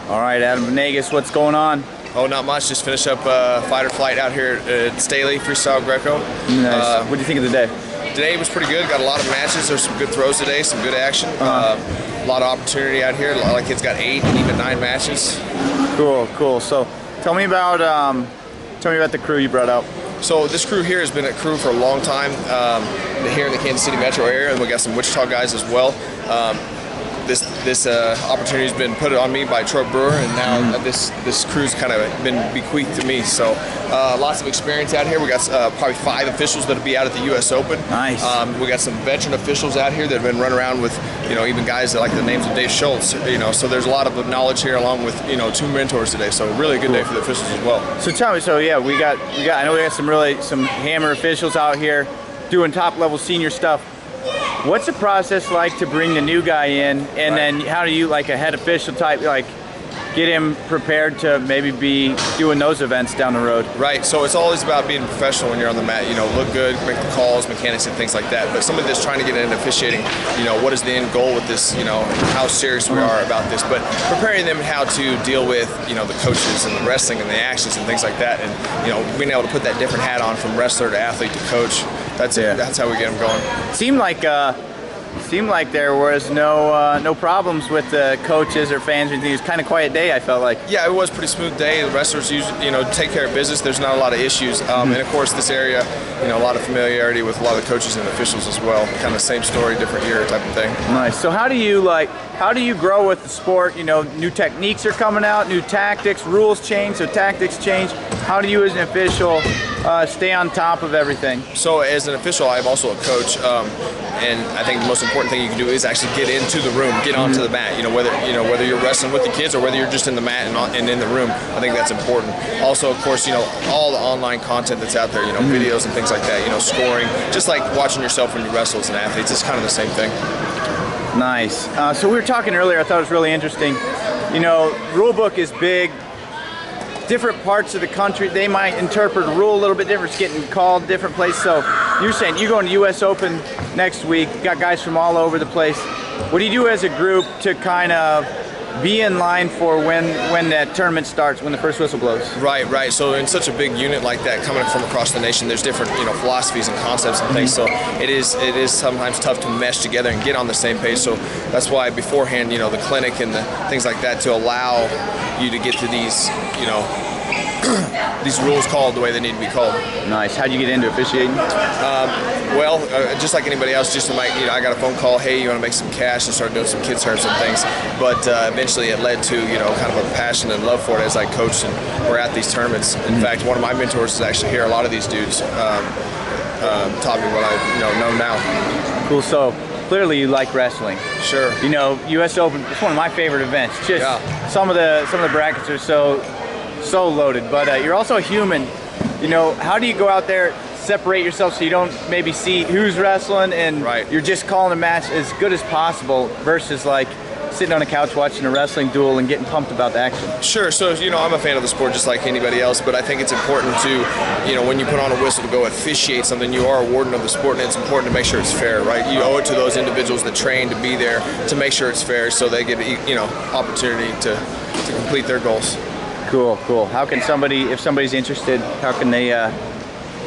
All right, Adam Venegas, what's going on? Oh, not much. Just finished up fighter flight out here at Staley Freestyle Greco. Nice. What do you think of the day? Today was pretty good. Got a lot of matches. There's some good throws today, some good action. A lot of opportunity out here. A lot of kids got 8 and even 9 matches. Cool. So, tell me about the crew you brought out. So this crew here has been a crew for a long time here in the Kansas City metro area, and we got some Wichita guys as well. This opportunity has been put on me by Troy Brewer, and now this crew's kind of been bequeathed to me. So lots of experience out here. We got probably 5 officials that'll be out at the U.S. Open. Nice. We got some veteran officials out here that have been running around with, even guys that like the names of Dave Schultz. So there's a lot of knowledge here, along with 2 mentors today. So really good day for the officials as well. So tell me, we got. I know we got some hammer officials out here doing top level senior stuff. What's the process like to bring the new guy in, and then how do you, like a head official type, like get him prepared to maybe be doing those events down the road? Right, so it's always about being professional when you're on the mat, look good, make the calls, mechanics and things like that. But somebody that's trying to get into officiating, what is the end goal with this, how serious we are about this. But preparing them how to deal with, the coaches and the wrestling and the actions and things like that. And, being able to put that different hat on from wrestler to athlete to coach, that's how we get them going. Seemed like there was no problems with the coaches or fans or anything. It was kind of quiet day, I felt like. Yeah, it was a pretty smooth day. The wrestlers usually, take care of business. There's not a lot of issues. And of course, this area, a lot of familiarity with a lot of the coaches and officials as well. Kind of same story, different year type of thing. Nice. So how do you grow with the sport? New techniques are coming out, new tactics, rules change, so tactics change. How do you as an official stay on top of everything? So as an official, I'm also a coach. And I think the most important thing you can do is actually get into the room, get onto the mat. Whether you're wrestling with the kids or whether you're just in the mat and in the room, I think that's important. Also, of course, all the online content that's out there, videos and things like that, scoring, just like watching yourself when you wrestle as an athlete, it's kind of the same thing. Nice. So we were talking earlier, I thought it was really interesting. Rule book is big. Different parts of the country, they might interpret a rule a little bit different. It's getting called different places. So you're saying you're going to U.S. Open next week. You got guys from all over the place. What do you do as a group to kind of be in line for when that tournament starts, when the first whistle blows? Right. So in such a big unit like that, coming from across the nation, there's different philosophies and concepts and things. So it is sometimes tough to mesh together and get on the same page. So that's why beforehand, the clinic and the things like that, to allow you to get to these these rules called the way they need to be called. Nice. How'd you get into officiating? Just like anybody else, I got a phone call, hey, you want to make some cash, and started doing some kids terms and things. But eventually it led to kind of a passion and love for it as I coached and we're at these tournaments. In fact, one of my mentors is actually here. A lot of these dudes taught me what I know now. Cool. So clearly you like wrestling. Sure. U.S. Open, it's one of my favorite events. Just some of the brackets are so loaded, but you're also a human. How do you go out there, separate yourself so you don't maybe see who's wrestling, and you're just calling a match as good as possible versus like sitting on a couch watching a wrestling duel and getting pumped about the action? Sure. So I'm a fan of the sport just like anybody else, but I think it's important to when you put on a whistle to go officiate something, you are a warden of the sport, and it's important to make sure it's fair, right? You owe it to those individuals that train to be there to make sure it's fair, so they get opportunity to complete their goals. Cool. How can if somebody's interested, how can they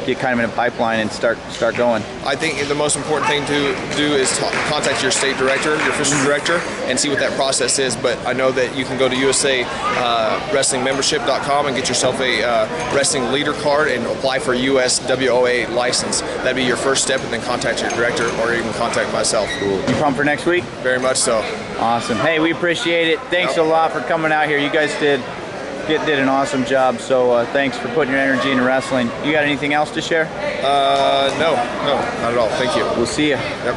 get kind of in a pipeline and start going? I think the most important thing to do is contact your state director, your official director, and see what that process is. But I know that you can go to USAWrestlingMembership.com and get yourself a wrestling leader card and apply for a USWOA license. That'd be your first step, and then contact your director or even contact myself. Cool. You pumped for next week? Very much so. Awesome. Hey, we appreciate it. Thanks a lot for coming out here. You guys did an awesome job, so thanks for putting your energy into wrestling. You got anything else to share? No, not at all. Thank you. We'll see you. Yep.